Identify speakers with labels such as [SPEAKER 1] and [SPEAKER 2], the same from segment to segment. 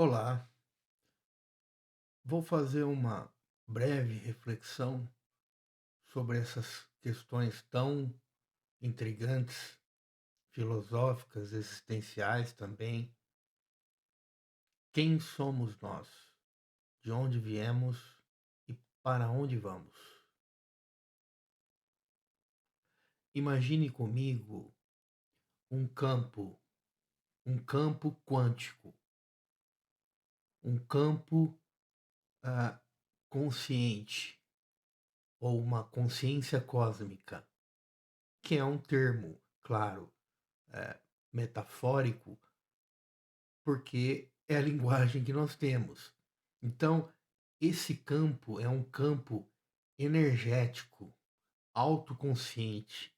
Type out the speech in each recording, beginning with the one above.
[SPEAKER 1] Olá, vou fazer uma breve reflexão sobre essas questões tão intrigantes, filosóficas, existenciais também. Quem somos nós? De onde viemos e para onde vamos? Imagine comigo um campo, um campo quântico, um campo ah, consciente ou uma consciência cósmica, que é um termo, claro, metafórico, porque é a linguagem que nós temos. Então, esse campo é um campo energético, autoconsciente,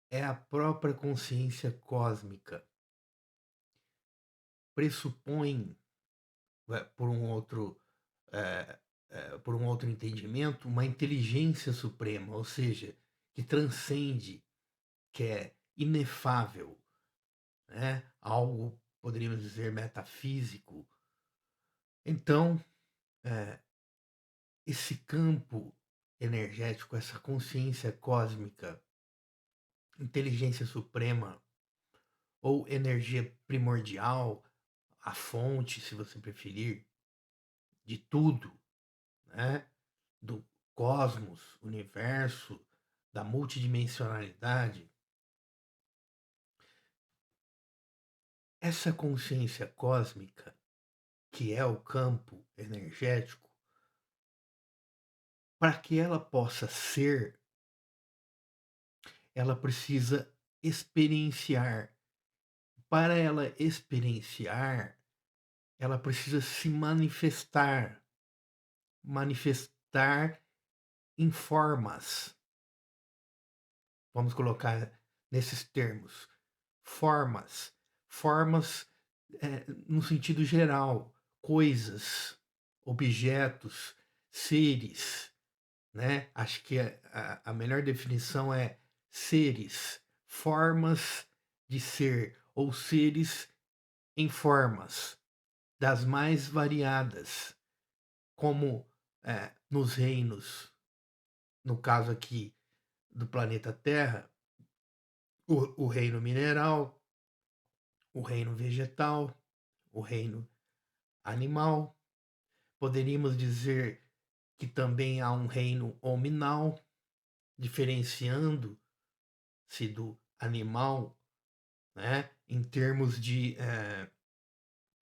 [SPEAKER 1] é a própria consciência cósmica. Pressupõe, por um outro, por um outro entendimento, uma inteligência suprema, ou seja, que transcende, que é inefável, né? Algo, poderíamos dizer, metafísico. Então, eh, esse campo energético, essa consciência cósmica, inteligência suprema ou energia primordial, a fonte, se você preferir, de tudo, né? Do cosmos, universo, da multidimensionalidade, essa consciência cósmica, que é o campo energético, para que ela possa ser, ela precisa experienciar. Para ela experienciar, ela precisa se manifestar, manifestar em formas. Vamos colocar nesses termos, formas, formas, no sentido geral, coisas, objetos, seres, né? Acho que a melhor definição é seres, formas de ser ou seres em formas das mais variadas. Como nos reinos, no caso aqui do planeta Terra, o reino mineral, o reino vegetal, o reino animal. Poderíamos dizer que também há um reino hominal, diferenciando-se do animal, né, em termos de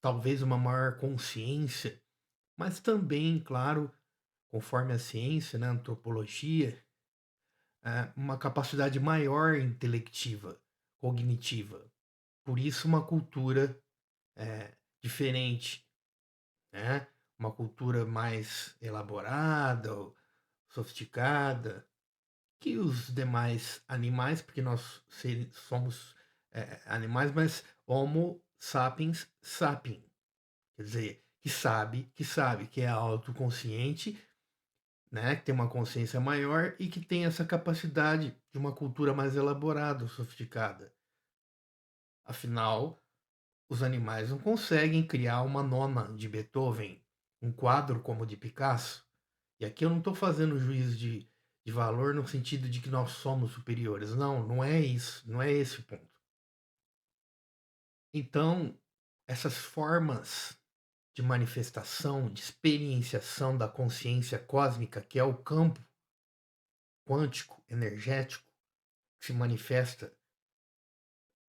[SPEAKER 1] talvez uma maior consciência, mas também, claro, conforme a ciência, né, a antropologia, uma capacidade maior intelectiva, cognitiva. Por isso uma cultura diferente, né? Uma cultura mais elaborada, ou sofisticada, que os demais animais, porque nós somos animais, mas Homo sapiens sapiens, quer dizer, que é autoconsciente, né, que tem uma consciência maior e que tem essa capacidade de uma cultura mais elaborada, sofisticada. Afinal, os animais não conseguem criar uma nona de Beethoven, um quadro como o de Picasso. E aqui eu não estou fazendo juízo de valor no sentido de que nós somos superiores. Não, não é isso, não é esse o ponto. Então, essas formas de manifestação, de experienciação da consciência cósmica, que é o campo quântico, energético, que se manifesta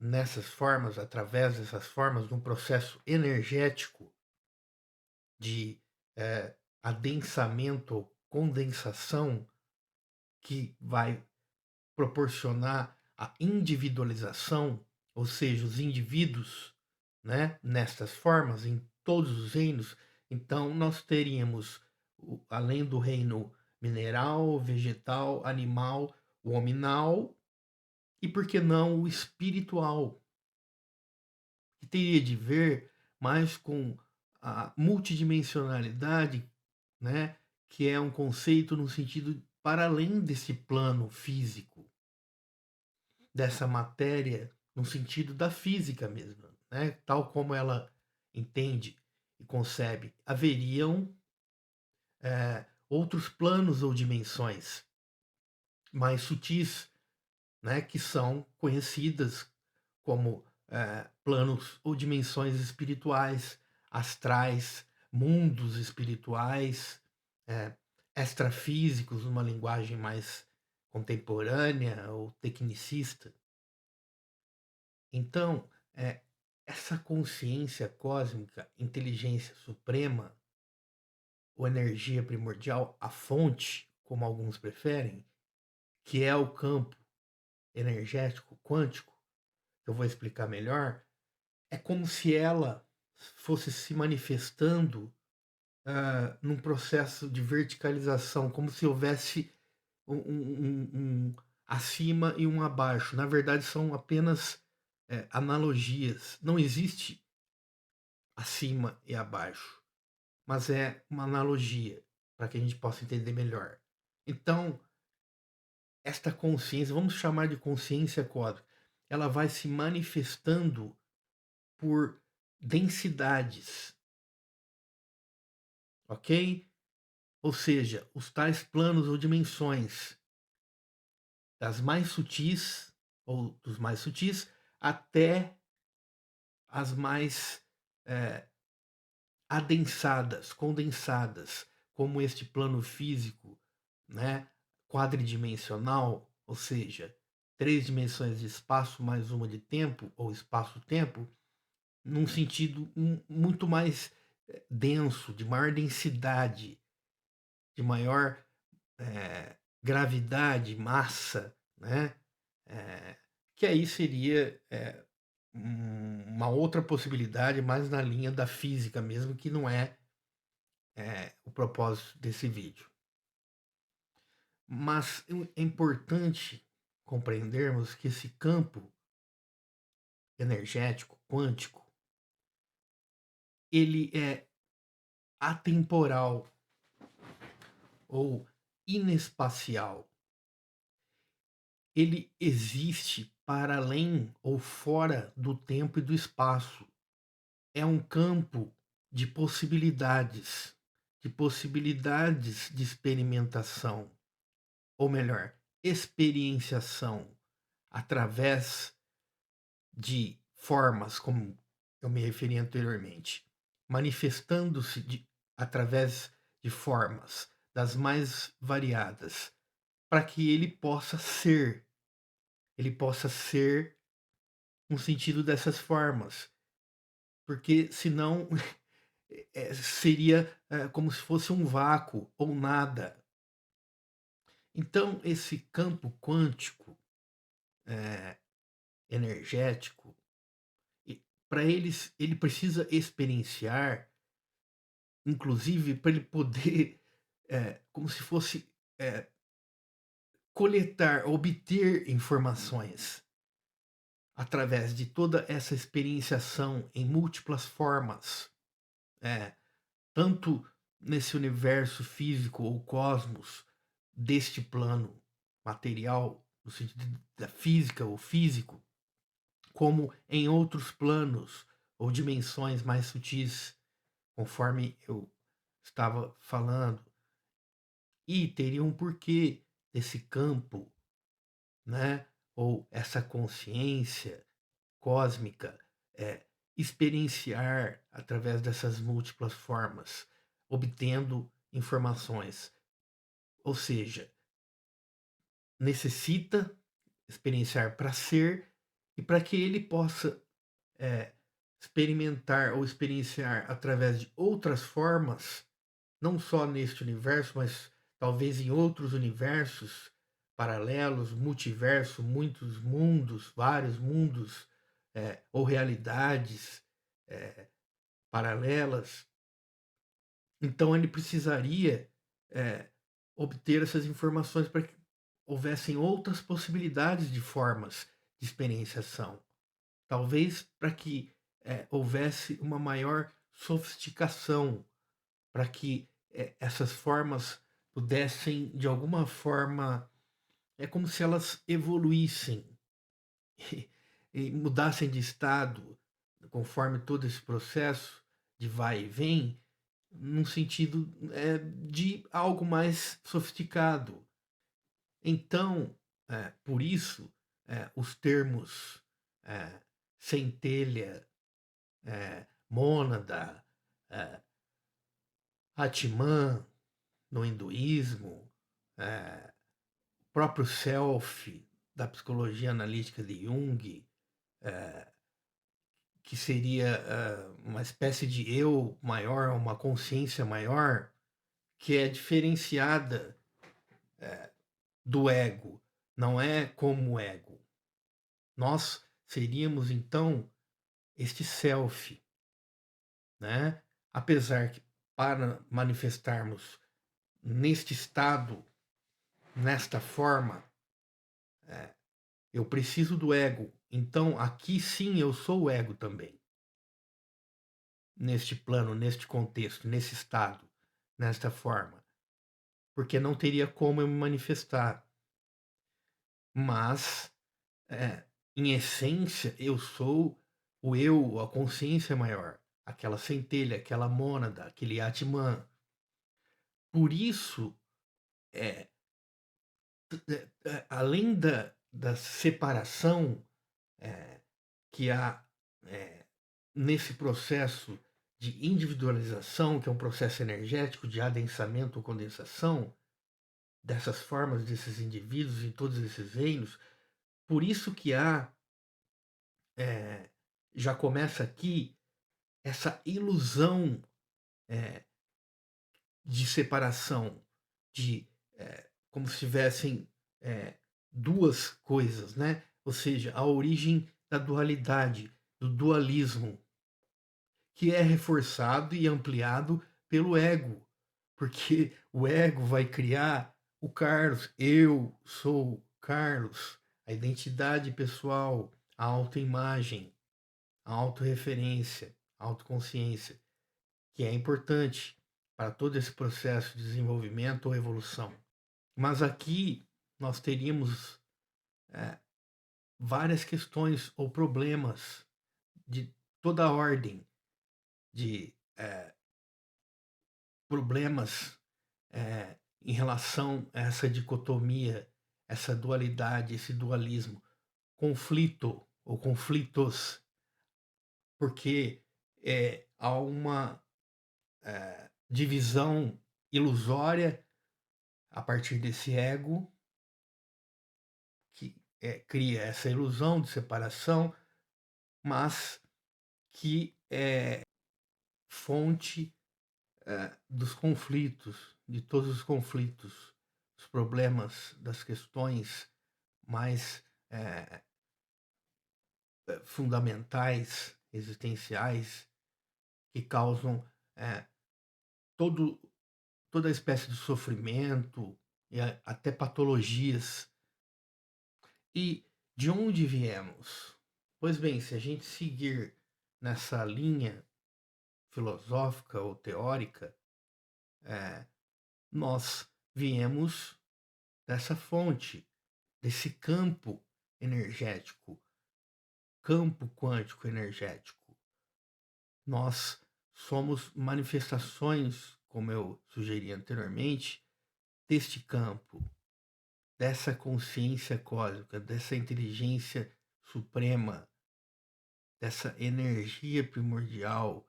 [SPEAKER 1] nessas formas, através dessas formas, num processo energético de adensamento ou condensação que vai proporcionar a individualização, ou seja, os indivíduos, né, nestas formas, em todos os reinos. Então, nós teríamos, além do reino mineral, vegetal, animal, o hominal e, por que não, o espiritual, que teria de ver mais com a multidimensionalidade, né, que é um conceito no sentido para além desse plano físico, dessa matéria, no sentido da física mesmo, né, tal como ela entende. e concebe, haveriam outros planos ou dimensões mais sutis, né, que são conhecidas como planos ou dimensões espirituais, astrais, mundos espirituais, eh, extrafísicos, numa linguagem mais contemporânea ou tecnicista. Então, essa consciência cósmica, inteligência suprema, ou energia primordial, a fonte, como alguns preferem, que é o campo energético quântico, que eu vou explicar melhor, é como se ela fosse se manifestando num processo de verticalização, como se houvesse um acima e um abaixo. Na verdade, são apenas analogias. Não existe acima e abaixo, mas é uma analogia para que a gente possa entender melhor. Então, esta consciência, vamos chamar de consciência cósmica, ela vai se manifestando por densidades, ok? Ou seja, os tais planos ou dimensões, das mais sutis, ou dos mais sutis, até as mais eh, adensadas, condensadas, como este plano físico, né, quadridimensional, ou seja, 3 dimensões de espaço mais uma de tempo, ou espaço-tempo, num sentido muito mais denso, de maior densidade, de maior gravidade, massa, né? Eh, que aí seria uma outra possibilidade mais na linha da física mesmo, que não é o propósito desse vídeo. Mas é importante compreendermos que esse campo energético, quântico, ele é atemporal ou inespacial. Ele existe para além ou fora do tempo e do espaço. É um campo de possibilidades de experimentação, ou melhor, experienciação, através de formas, como eu me referi anteriormente, manifestando-se através de formas das mais variadas, para que ele possa ser no sentido dessas formas, porque senão seria como se fosse um vácuo ou nada. Então, esse campo quântico eh, energético, para eles, ele precisa experienciar, inclusive para ele poder, como se fosse coletar, obter informações através de toda essa experienciação em múltiplas formas, é, tanto nesse universo físico ou cosmos deste plano material, no sentido da física ou físico, como em outros planos ou dimensões mais sutis, conforme eu estava falando. E teria um porquê desse campo, né? Ou essa consciência cósmica experienciar através dessas múltiplas formas, obtendo informações. Ou seja, necessita experienciar para ser e para que ele possa experimentar ou experienciar através de outras formas, não só neste universo, mas talvez em outros universos paralelos, multiverso, muitos mundos, vários mundos, ou realidades paralelas. Então ele precisaria obter essas informações para que houvessem outras possibilidades de formas de experienciação. Talvez para que houvesse uma maior sofisticação, para que essas formas pudessem, de alguma forma, é como se elas evoluíssem e mudassem de estado conforme todo esse processo, de vai e vem, num sentido, de algo mais sofisticado. Então, por isso, os termos, eh, centelha, mônada, eh, Atman no hinduísmo, eh, próprio self da psicologia analítica de Jung, que seria, uma espécie de eu maior, uma consciência maior, que é diferenciada do ego, não é como o ego. Nós seríamos então este self, né? Apesar que para manifestarmos neste estado, nesta forma, eu preciso do ego. Então aqui sim eu sou o ego também, neste plano, neste contexto, nesse estado, nesta forma, porque não teria como eu me manifestar. Mas, eh, em essência, eu sou o eu, a consciência maior, aquela centelha, aquela mônada, aquele Atman. Por isso, eh além da separação, eh, que há, eh, nesse processo de individualização, que é um processo energético de adensamento ou condensação dessas formas, desses indivíduos em todos esses reinos, por isso que há, eh, já começa aqui essa ilusão, eh, de separação, de, como se tivessem, eh, 2 coisas, né, ou seja, a origem da dualidade, do dualismo, que é reforçado e ampliado pelo ego, porque o ego vai criar o Carlos, eu sou Carlos, a identidade pessoal, a autoimagem, a autorreferência, a autoconsciência, que é importante para todo esse processo de desenvolvimento ou evolução. Mas aqui nós teríamos, eh, várias questões ou problemas de toda a ordem, de, problemas, em relação a essa dicotomia, essa dualidade, esse dualismo, conflito ou conflitos, porque, há uma, divisão ilusória a partir desse ego que, cria essa ilusão de separação, mas que é fonte, dos conflitos, de todos os conflitos, os problemas, das questões mais, eh fundamentais, existenciais, que causam, eh, todo toda espécie de sofrimento e até patologias. E de onde viemos? Pois bem, se a gente seguir nessa linha filosófica ou teórica, eh, nós viemos dessa fonte, desse campo energético, campo quântico energético. Nós somos manifestações, como eu sugeri anteriormente, deste campo, dessa consciência cósmica, dessa inteligência suprema, dessa energia primordial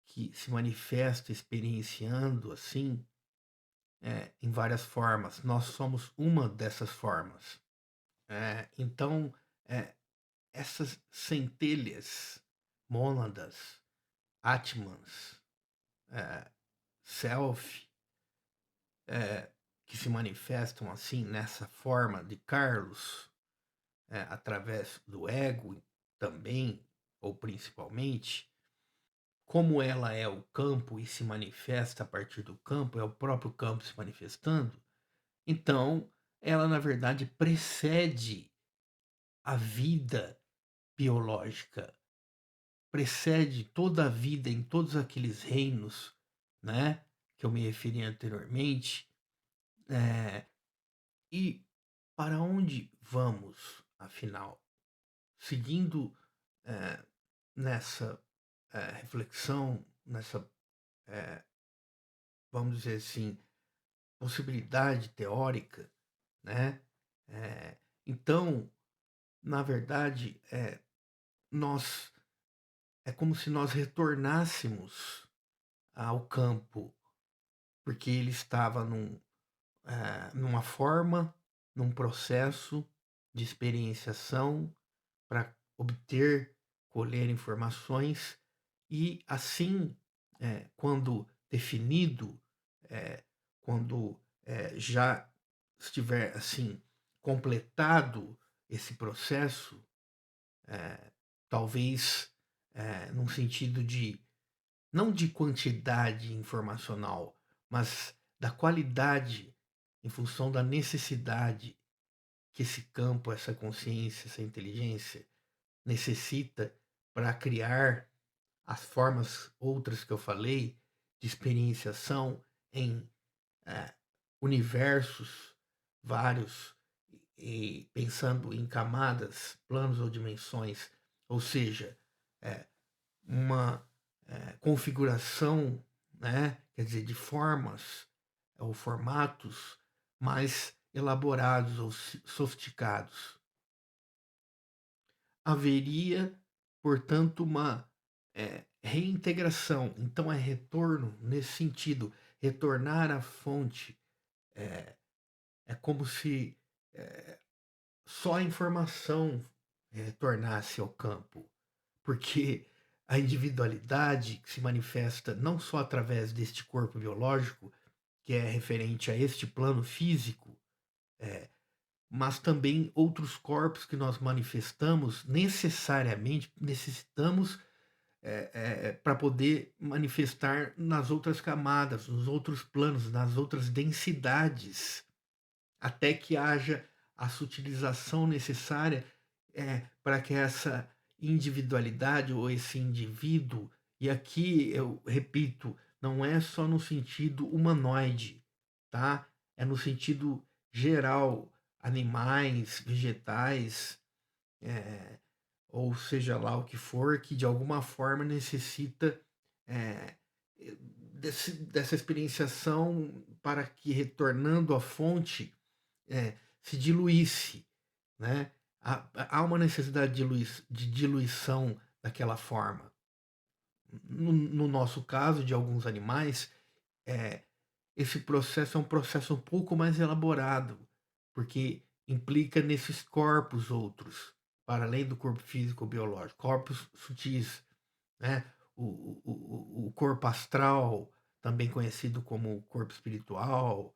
[SPEAKER 1] que se manifesta experienciando assim, em várias formas. Nós somos uma dessas formas. Então, eh, essas centelhas, mônadas, Atmans, eh, self, que se manifestam assim nessa forma de Carlos, através do ego também, ou principalmente, como ela é o campo e se manifesta a partir do campo, é o próprio campo se manifestando, então ela na verdade precede a vida biológica, precede toda a vida em todos aqueles reinos, né, que eu me referi anteriormente. Eh, e para onde vamos, afinal? Seguindo, eh, nessa, reflexão nessa, eh, vamos dizer assim, possibilidade teórica, né. Eh, então, na verdade, nós é como se nós retornássemos ao campo, porque ele estava numa forma, num processo de experienciação para obter, colher informações e assim, quando definido, eh, quando, já estiver, assim, completado esse processo, talvez, num sentido de não de quantidade informacional, mas da qualidade em função da necessidade que esse campo, essa consciência, essa inteligência necessita para criar as formas outras que eu falei de experienciação em eh, universos vários e pensando em camadas, planos ou dimensões, ou seja, eh, uma configuração, né, quer dizer, de formas ou formatos mais elaborados ou sofisticados. Haveria, portanto, uma reintegração. Então, é retorno nesse sentido. Retornar à fonte é como se só a informação retornasse ao campo, porque a individualidade que se manifesta não só através deste corpo biológico, que é referente a este plano físico, mas também outros corpos que nós manifestamos necessariamente necessitamos para poder manifestar nas outras camadas, nos outros planos, nas outras densidades, até que haja a sutilização necessária para que essa individualidade ou esse indivíduo, e aqui eu repito, não é só no sentido humanoide, tá? É no sentido geral, animais, vegetais, eh, ou seja lá o que for, que de alguma forma necessita eh, dessa experienciação para que retornando à fonte se diluísse, né? Há uma necessidade de diluição daquela forma. No nosso caso, de alguns animais, eh, esse processo é um processo um pouco mais elaborado, porque implica nesses corpos outros, para além do corpo físico biológico, corpos sutis, né? O corpo astral, também conhecido como corpo espiritual,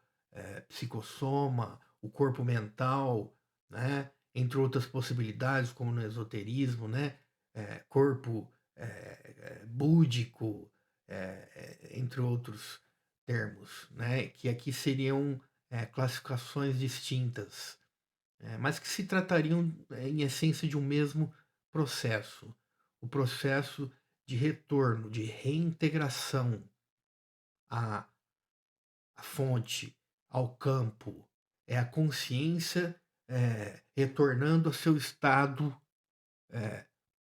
[SPEAKER 1] psicossoma, o corpo mental, né? Entre outras possibilidades, como no esoterismo, né? Corpo búdico, entre outros termos, né? Que aqui seriam classificações distintas, mas que se tratariam, em essência, de um mesmo processo. O processo de retorno, de reintegração à, à fonte, ao campo. É a consciência retornando ao seu estado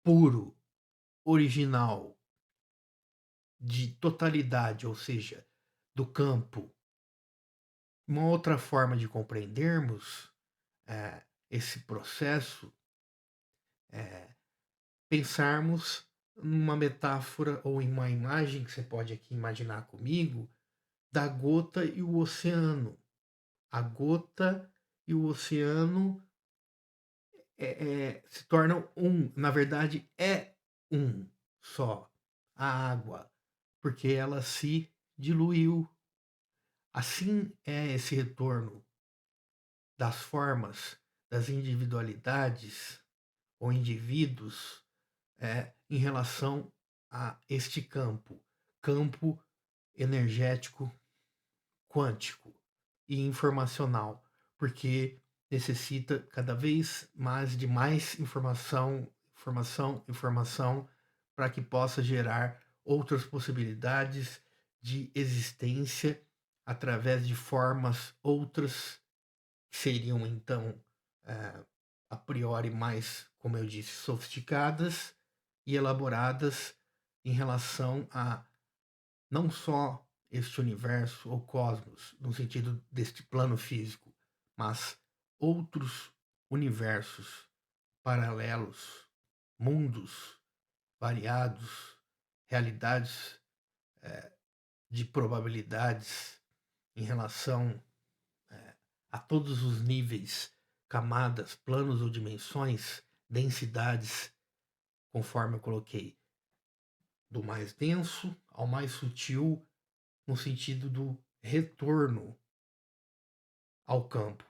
[SPEAKER 1] puro, original, de totalidade, ou seja, do campo. Uma outra forma de compreendermos esse processo é pensarmos numa metáfora ou em uma imagem que você pode aqui imaginar comigo, da gota e o oceano. A gota e o oceano se tornam um, na verdade é um só, a água, porque ela se diluiu. Assim é esse retorno das formas, das individualidades ou indivíduos em relação a este campo, campo energético quântico e informacional, porque necessita cada vez mais de mais informação, informação, informação, para que possa gerar outras possibilidades de existência através de formas outras que seriam então eh, a priori mais, como eu disse, sofisticadas e elaboradas em relação a não só este universo ou cosmos, no sentido deste plano físico, mas outros universos paralelos, mundos variados, realidades de probabilidades em relação a todos os níveis, camadas, planos ou dimensões, densidades, conforme eu coloquei, do mais denso ao mais sutil, no sentido do retorno ao campo.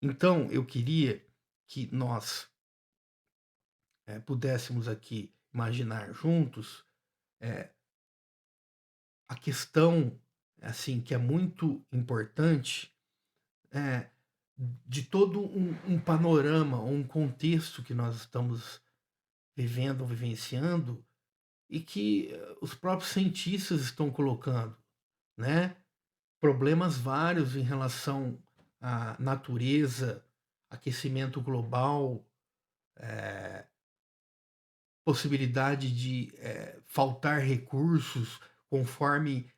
[SPEAKER 1] Então, eu queria que nós pudéssemos aqui imaginar juntos a questão, assim, que é muito importante, é, de todo um panorama, um contexto que nós estamos vivendo, vivenciando, e que os próprios cientistas estão colocando, né? Problemas vários em relação à natureza, aquecimento global, possibilidade de faltar recursos conforme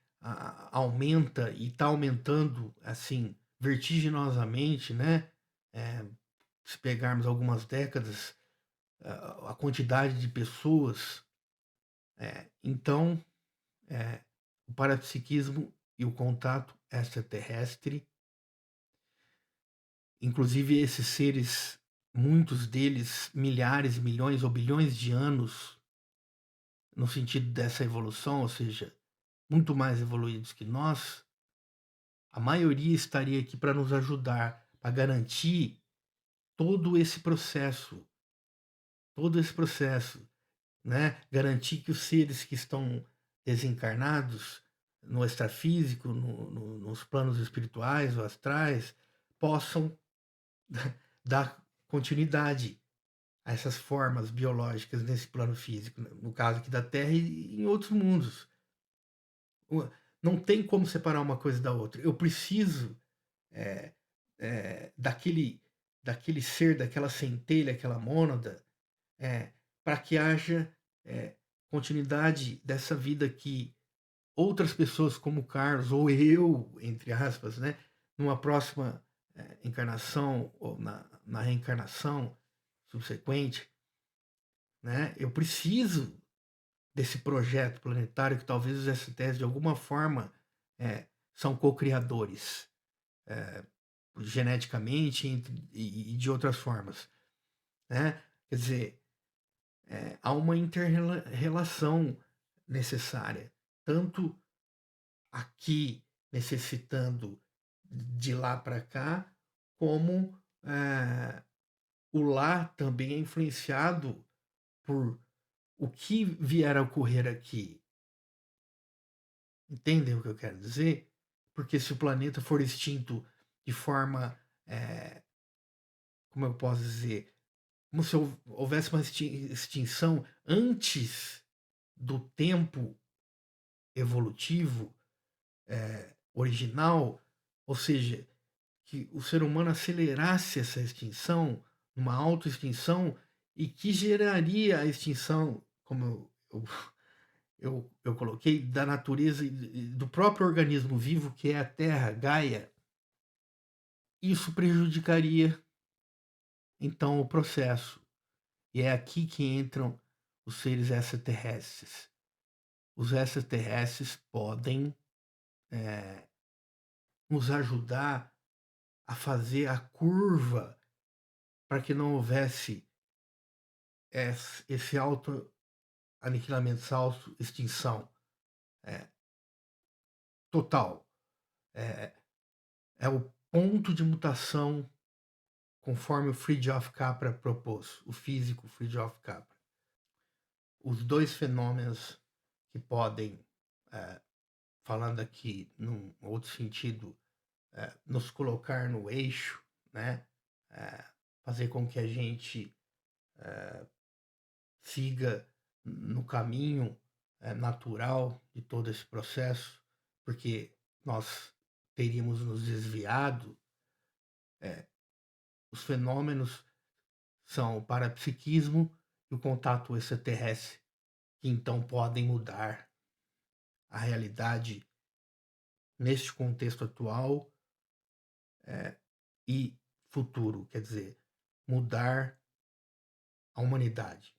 [SPEAKER 1] aumenta e está aumentando assim vertiginosamente, né? Eh, Se pegarmos algumas décadas, a quantidade de pessoas. Então, o parapsiquismo e o contato extraterrestre, inclusive esses seres, muitos deles milhares, milhões ou bilhões de anos no sentido dessa evolução, ou seja, muito mais evoluídos que nós, a maioria estaria aqui para nos ajudar, para garantir todo esse processo, todo esse processo, né? Garantir que os seres que estão desencarnados no extrafísico, nos planos espirituais ou astrais, possam dar continuidade a essas formas biológicas nesse plano físico, no caso aqui da Terra e em outros mundos. Não tem como separar uma coisa da outra. Eu preciso eh, daquele ser, daquela centelha, aquela mônada, para que haja continuidade dessa vida que outras pessoas como o Carlos ou eu, entre aspas, né, numa próxima encarnação ou na reencarnação subsequente, né, eu preciso desse projeto planetário que talvez os STS de alguma forma são co-criadores geneticamente e de outras formas, né? Quer dizer, há uma inter-relação necessária, tanto aqui necessitando de lá para cá, como o lá também é influenciado por o que vier a ocorrer aqui. Entendem o que eu quero dizer? Porque se o planeta for extinto de forma, como eu posso dizer, como se houvesse uma extinção antes do tempo evolutivo original, ou seja, que o ser humano acelerasse essa extinção, uma autoextinção, e que geraria a extinção, como eu coloquei, da natureza e do próprio organismo vivo, que é a Terra, Gaia, isso prejudicaria então o processo. E é aqui que entram os seres extraterrestres. Os extraterrestres podem nos ajudar a fazer a curva para que não houvesse esse auto-aniquilamento, essa auto-extinção total. É, é o ponto de mutação conforme o Fritjof Capra propôs, o físico Fritjof Capra. Os dois fenômenos que podem, falando aqui num outro sentido, nos colocar no eixo, né? Fazer com que a gente siga no caminho natural de todo esse processo, porque nós teríamos nos desviado. Os fenômenos são o parapsiquismo e o contato extraterrestre, que então podem mudar a realidade neste contexto atual, e futuro, quer dizer, mudar a humanidade.